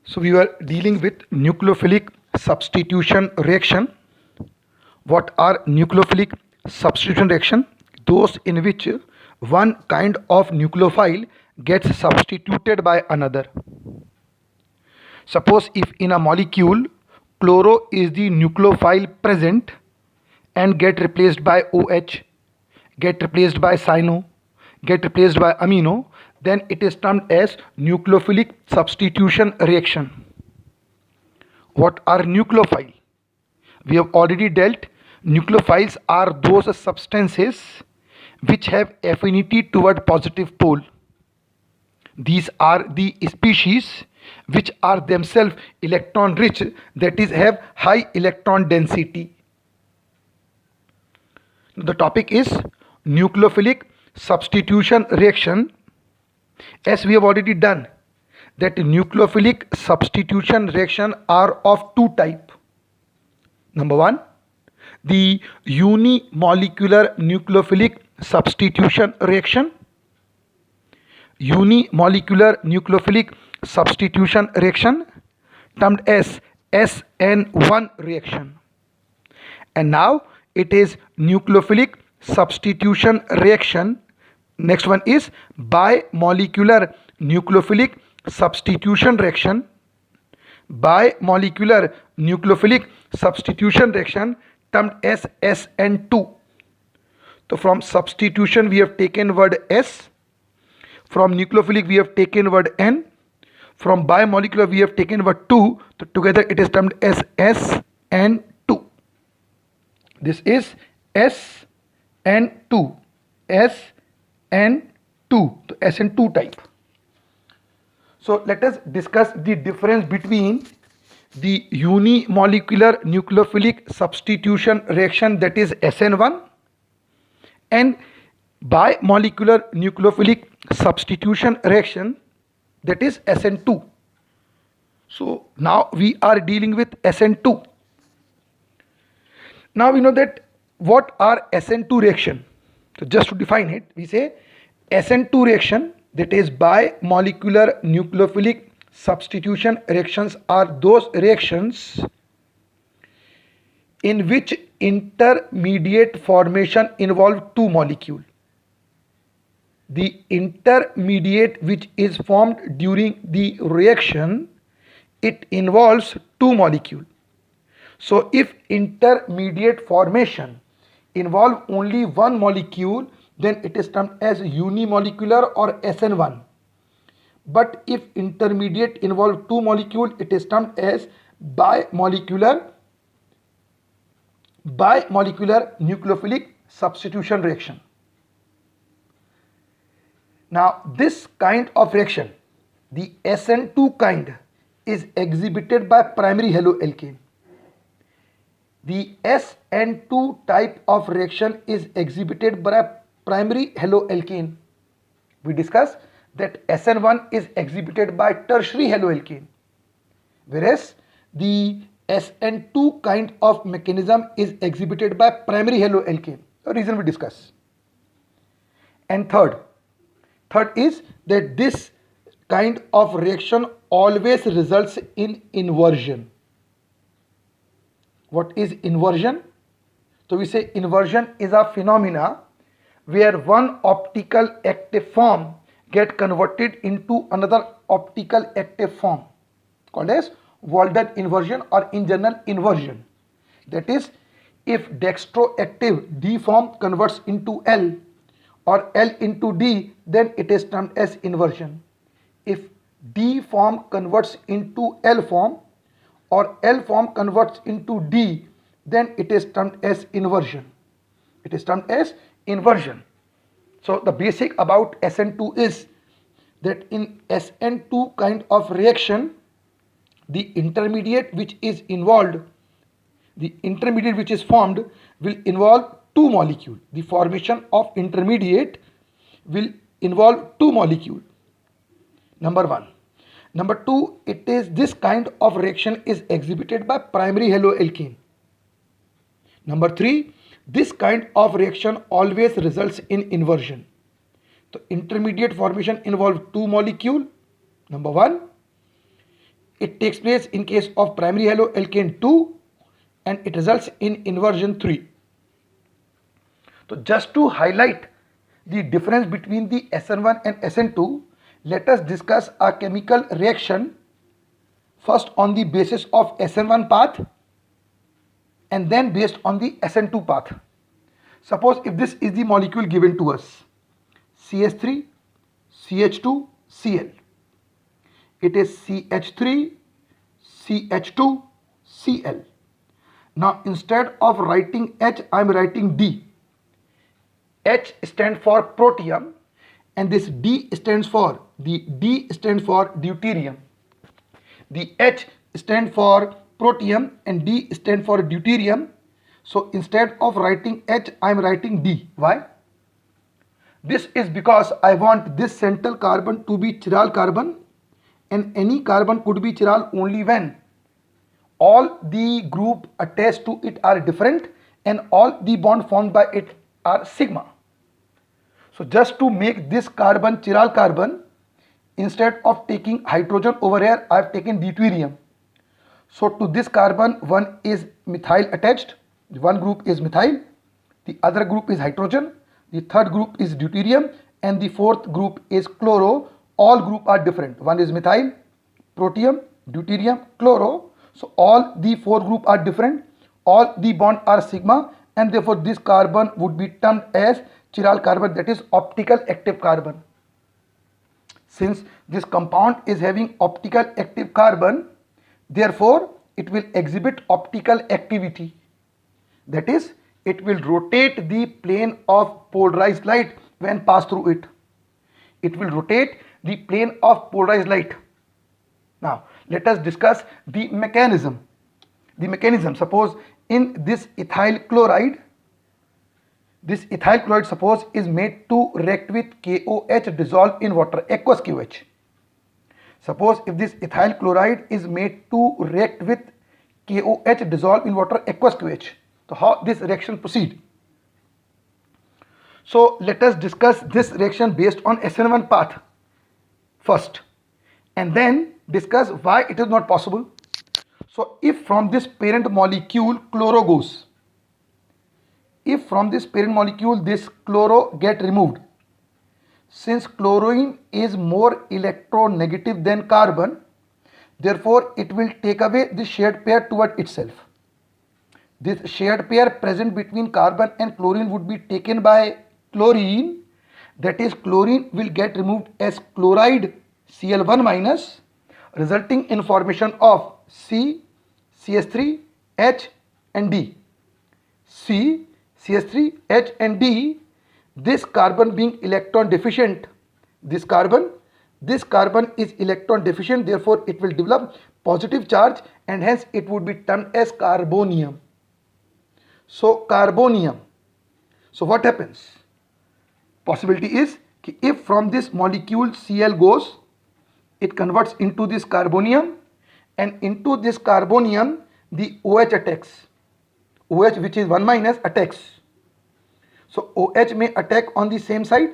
So we were dealing with nucleophilic substitution reaction. What are nucleophilic substitution reaction? Those in which one kind of nucleophile gets substituted by another. Suppose if in a molecule chloro is the nucleophile present and get replaced by OH, get replaced by cyano, get replaced by amino, then it is termed as nucleophilic substitution reaction. What are nucleophile? We have already dealt. Nucleophiles are those substances which have affinity toward positive pole. These are the species which are themselves electron rich, that is have high electron density. The topic is nucleophilic substitution reaction. As we have already done, that nucleophilic substitution reaction are of two type. Number one, the unimolecular nucleophilic substitution reaction. Unimolecular nucleophilic substitution reaction termed as SN1 reaction. And now it is nucleophilic substitution reaction. Next one is bimolecular nucleophilic substitution reaction. Bimolecular nucleophilic substitution reaction termed as SN2. So from substitution we have taken word S, from nucleophilic we have taken word N, from bimolecular we have taken word 2, so together it is termed as SN2. This is SN2, SN2, so SN2 type. So let us discuss the difference between the unimolecular nucleophilic substitution reaction, that is SN1, and bimolecular nucleophilic substitution reaction, that is SN2. So now we are dealing with SN2. Now we know that what are SN2 reaction. So just to define it, we say SN2 reaction, that is bimolecular nucleophilic substitution reactions, are those reactions in which intermediate formation involve two molecules. The intermediate which is formed during the reaction, it involves two molecules. So if intermediate formation involve only one molecule, then it is termed as unimolecular or SN1. But if intermediate involve two molecules, it is termed as bimolecular nucleophilic substitution reaction. Now this kind of reaction, the SN2 kind, is exhibited by primary haloalkane. The SN2 type of reaction is exhibited by primary haloalkane. We discussed that SN1 is exhibited by tertiary haloalkane, whereas the SN2 kind of mechanism is exhibited by primary haloalkane. The reason we discuss. And third is that this kind of reaction always results in inversion. What is inversion? So we say inversion is a phenomena where one optical active form get converted into another optical active form, called as Walden inversion, or in general inversion. That is, if dextroactive D form converts into L or L into D, then it is termed as inversion. If D form converts into L form or L form converts into D, then it is termed as inversion. It is termed as inversion. So the basic about SN2 is that in SN2 kind of reaction, the intermediate which is involved, the intermediate which is formed will involve two molecules. The formation of intermediate will involve two molecules. Number one. Number two, it is this kind of reaction is exhibited by primary haloalkane. Number three, this kind of reaction always results in inversion. So intermediate formation involve two molecule. Number one, it takes place in case of primary haloalkane 2 and it results in inversion 3. So just to highlight the difference between the SN1 and SN2, let us discuss a chemical reaction first on the basis of SN1 path and then based on the SN2 path. Suppose if this is the molecule given to us, CH3, CH2, Cl. It is CH3, CH2, Cl. Now instead of writing H, I am writing D. H stands for protium and this D stands for deuterium. The H stands for protium and D stands for deuterium. So instead of writing H, I am writing D. Why? This is because I want this central carbon to be chiral carbon, and any carbon could be chiral only when all the group attached to it are different and all the bond formed by it are sigma. So just to make this carbon chiral carbon, instead of taking hydrogen over here, I have taken deuterium. So to this carbon, one is methyl attached, one group is methyl, the other group is hydrogen, the third group is deuterium, and the fourth group is chloro. All group are different. One is methyl, protium, deuterium, chloro. So all the four group are different. All the bond are sigma, and therefore this carbon would be termed as chiral carbon, that is optical active carbon. Since this compound is having optical active carbon, therefore it will exhibit optical activity. That is, it will rotate the plane of polarized light when passed through it. It will rotate the plane of polarized light. Now let us discuss the mechanism. Suppose in this ethyl chloride suppose is made to react with KOH dissolved in water, aqueous KOH. Suppose if this ethyl chloride is made to react with KOH dissolved in water, aqueous KOH. So how this reaction proceed? So let us discuss this reaction based on SN1 path first and then discuss why it is not possible. So if from this parent molecule chloro goes, if from this parent molecule this chloro get removed, since chlorine is more electronegative than carbon, therefore it will take away the shared pair toward itself. This shared pair present between carbon and chlorine would be taken by chlorine, that is chlorine will get removed as chloride Cl1 minus, resulting in formation of C, CH3, H and D. C, CH3, H and D, this carbon being electron deficient, this carbon is electron deficient, therefore it will develop positive charge and hence it would be termed as carbonium. So carbonium. So what happens? Possibility is if from this molecule Cl goes, it converts into this carbonium and into this carbonium the OH attacks. OH which is 1 minus attacks. So OH may attack on the same side.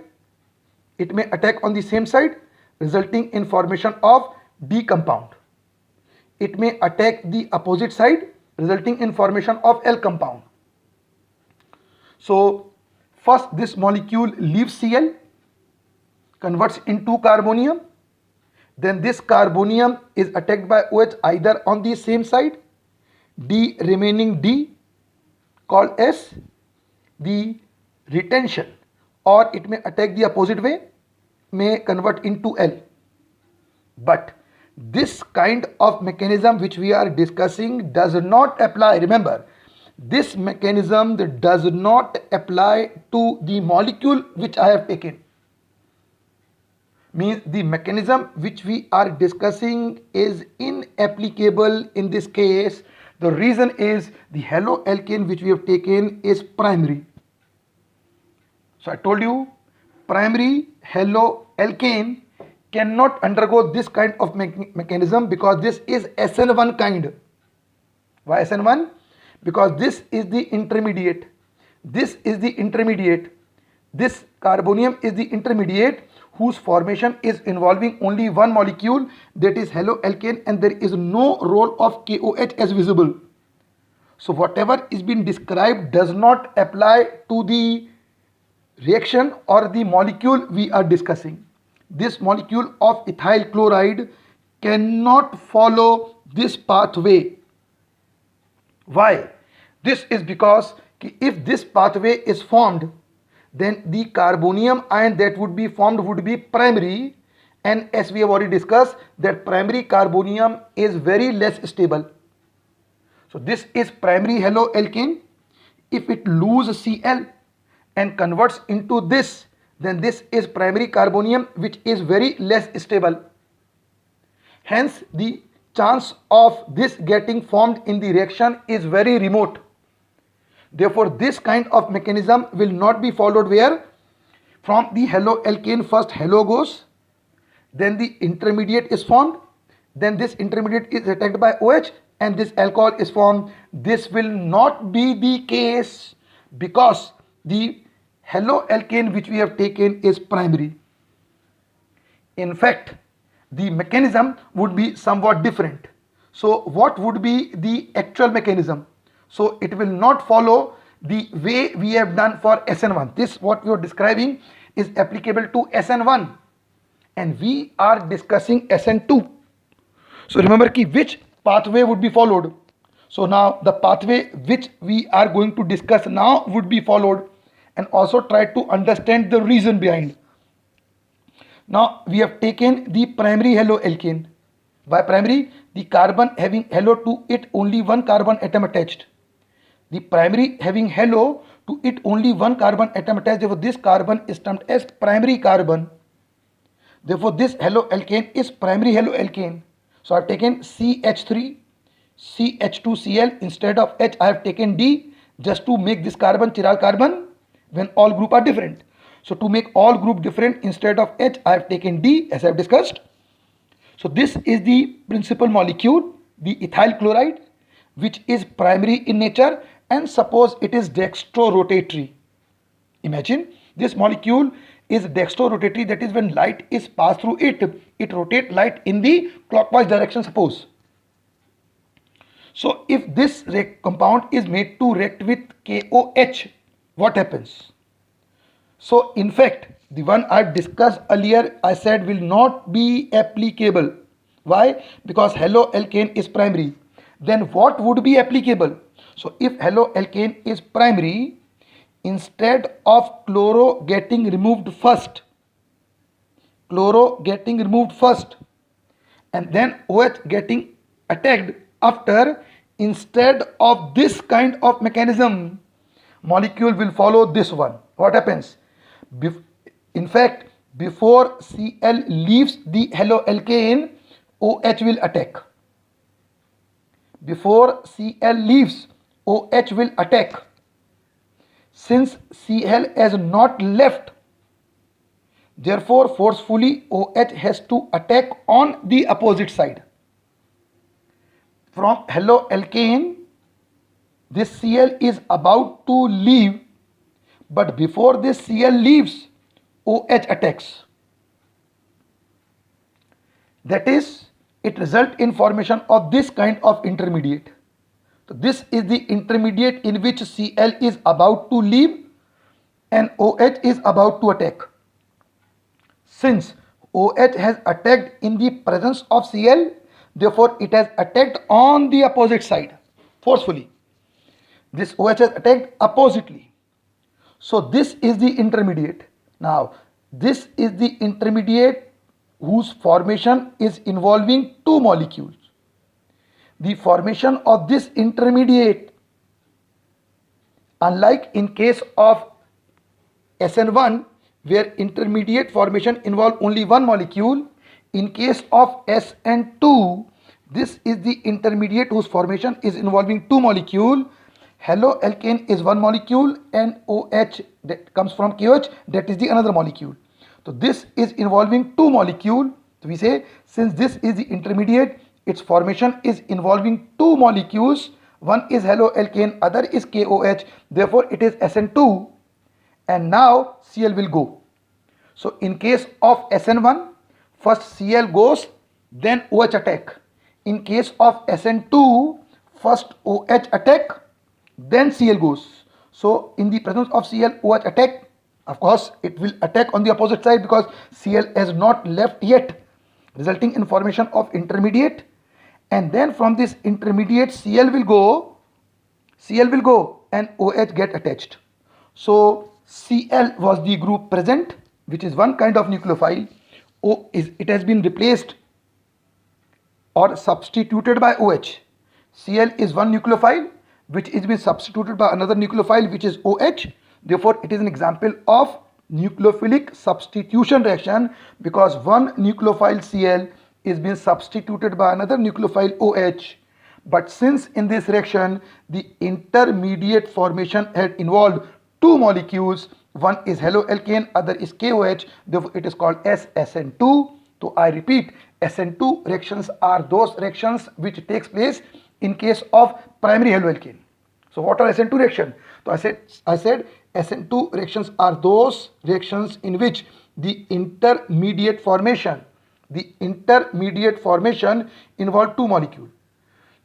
It may attack on the same side, resulting in formation of D compound. It may attack the opposite side, resulting in formation of L compound. So first this molecule leaves Cl, converts into carbonium, then this carbonium is attacked by OH either on the same side, D remaining D called as the retention, or it may attack the opposite way, may convert into L. But this kind of mechanism which we are discussing does not apply. Remember, this mechanism does not apply to the molecule which I have taken. Means the mechanism which we are discussing is inapplicable in this case. The reason is the haloalkane which we have taken is primary. So I told you primary haloalkane cannot undergo this kind of mechanism because this is SN1 kind. Why SN1? Because this is the intermediate. This is the intermediate. This carbonium is the intermediate whose formation is involving only one molecule, that is haloalkane, and there is no role of KOH as visible. So whatever is being described does not apply to the reaction or the molecule we are discussing. This molecule of ethyl chloride cannot follow this pathway. Why? This is because if this pathway is formed, then the carbonium ion that would be formed would be primary, and as we have already discussed that primary carbonium is very less stable. So this is primary haloalkane. If it loses Cl and converts into this, then this is primary carbonium, which is very less stable. Hence the chance of this getting formed in the reaction is very remote. Therefore this kind of mechanism will not be followed, where from the haloalkane first halo goes, then the intermediate is formed, then this intermediate is attacked by OH and this alcohol is formed. This will not be the case because the haloalkane which we have taken is primary. In fact, the mechanism would be somewhat different. So what would be the actual mechanism? So it will not follow the way we have done for SN1. This what we are describing is applicable to SN1 and we are discussing SN2. So remember ki which pathway would be followed. So now the pathway which we are going to discuss now would be followed, and also try to understand the reason behind. Now we have taken the primary haloalkane. By primary, the carbon having halo to it only one carbon atom attached. The primary having halo to it only one carbon atom attached, therefore this carbon is termed as primary carbon. Therefore this haloalkane is primary haloalkane. So I have taken CH3, CH2Cl, instead of H I have taken D, just to make this carbon chiral carbon when all group are different. So to make all group different, instead of H I have taken D, as I have discussed. So this is the principal molecule, the ethyl chloride, which is primary in nature, and suppose it is dextrorotatory. Imagine this molecule is dextrorotatory, that is when light is passed through it, it rotates light in the clockwise direction, suppose. So if this compound is made to react with KOH, what happens? So in fact, the one I discussed earlier, I said will not be applicable. Why? Because haloalkane is primary. Then what would be applicable? So if haloalkane is primary, instead of chloro getting removed first, and then OH getting attacked after, instead of this kind of mechanism, molecule will follow this one. What happens? In fact, before Cl leaves the haloalkane, OH will attack. Before Cl leaves, OH will attack. Since Cl has not left, therefore forcefully OH has to attack on the opposite side. From haloalkane, this Cl is about to leave, but before this Cl leaves, OH attacks. That is, it results in formation of this kind of intermediate. So this is the intermediate in which Cl is about to leave and OH is about to attack. Since OH has attacked in the presence of Cl, therefore it has attacked on the opposite side forcefully. This OH has attacked oppositely. So this is the intermediate. Now this is the intermediate whose formation is involving two molecules. The formation of this intermediate, unlike in case of SN1 where intermediate formation involve only one molecule, in case of SN2 this is the intermediate whose formation is involving two molecules. Haloalkane is one molecule and OH that comes from KOH, that is the another molecule. So this is involving two molecules. So we say since this is the intermediate, its formation is involving two molecules. One is haloalkane, other is KOH. Therefore it is SN2 and now Cl will go. So in case of SN1, first Cl goes, then OH attack. In case of SN2, first OH attack, then Cl goes. So in the presence of Cl, OH attack, of course it will attack on the opposite side because Cl has not left yet, resulting in formation of intermediate. And then from this intermediate Cl will go and OH get attached. So Cl was the group present, which is one kind of nucleophile. It has been replaced or substituted by OH. Cl is one nucleophile which is being substituted by another nucleophile which is OH. Therefore, it is an example of nucleophilic substitution reaction because one nucleophile Cl is being substituted by another nucleophile OH. But since in this reaction the intermediate formation had involved two molecules, one is haloalkane, other is KOH, therefore it is called as SN2. So I repeat, SN2 reactions are those reactions which takes place in case of primary haloalkane. So what are SN2 reactions? So I said SN2 reactions are those reactions in which the intermediate formation involve two molecules.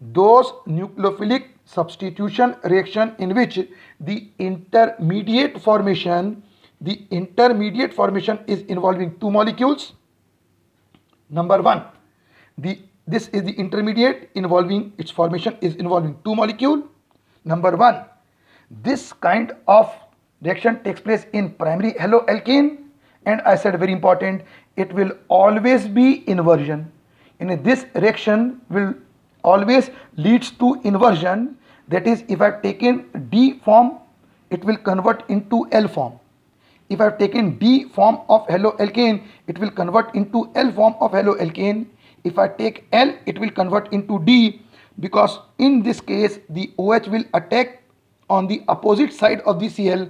Those nucleophilic substitution reaction in which the intermediate formation is involving two molecules. Number one, this is the intermediate involving its formation is involving two molecules. Number one, this kind of reaction takes place in primary haloalkane, and I said very important, it will always be inversion. In this reaction will always leads to inversion. That is, if I have taken D form, it will convert into L form. If I have taken D form of haloalkane, it will convert into L form of haloalkane. If I take L, it will convert into D, because in this case the OH will attack on the opposite side of the Cl.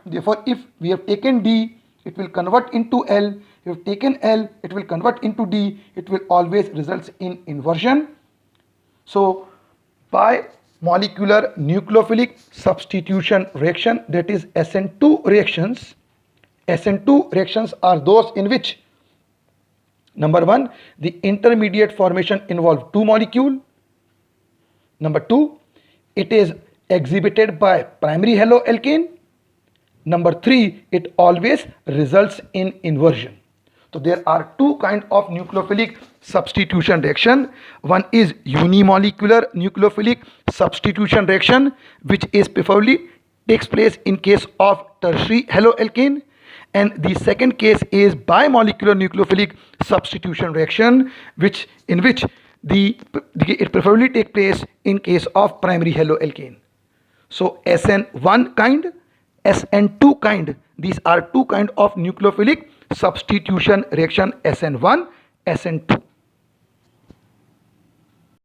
Therefore, if we have taken D, it will convert into L. If we have taken L, it will convert into D. It will always result in inversion. So by molecular nucleophilic substitution reaction, that is SN2 reactions are those in which, number one, the intermediate formation involves two molecules. Number two, it is exhibited by primary haloalkane. Number three, it always results in inversion. So there are two kinds of nucleophilic substitution reaction. One is unimolecular nucleophilic substitution reaction, which is preferably takes place in case of tertiary haloalkane, and the second case is bimolecular nucleophilic substitution reaction, in which it preferably takes place in case of primary haloalkane. So SN1 kind, SN2 kind, these are two kinds of nucleophilic substitution reaction, SN1, SN2.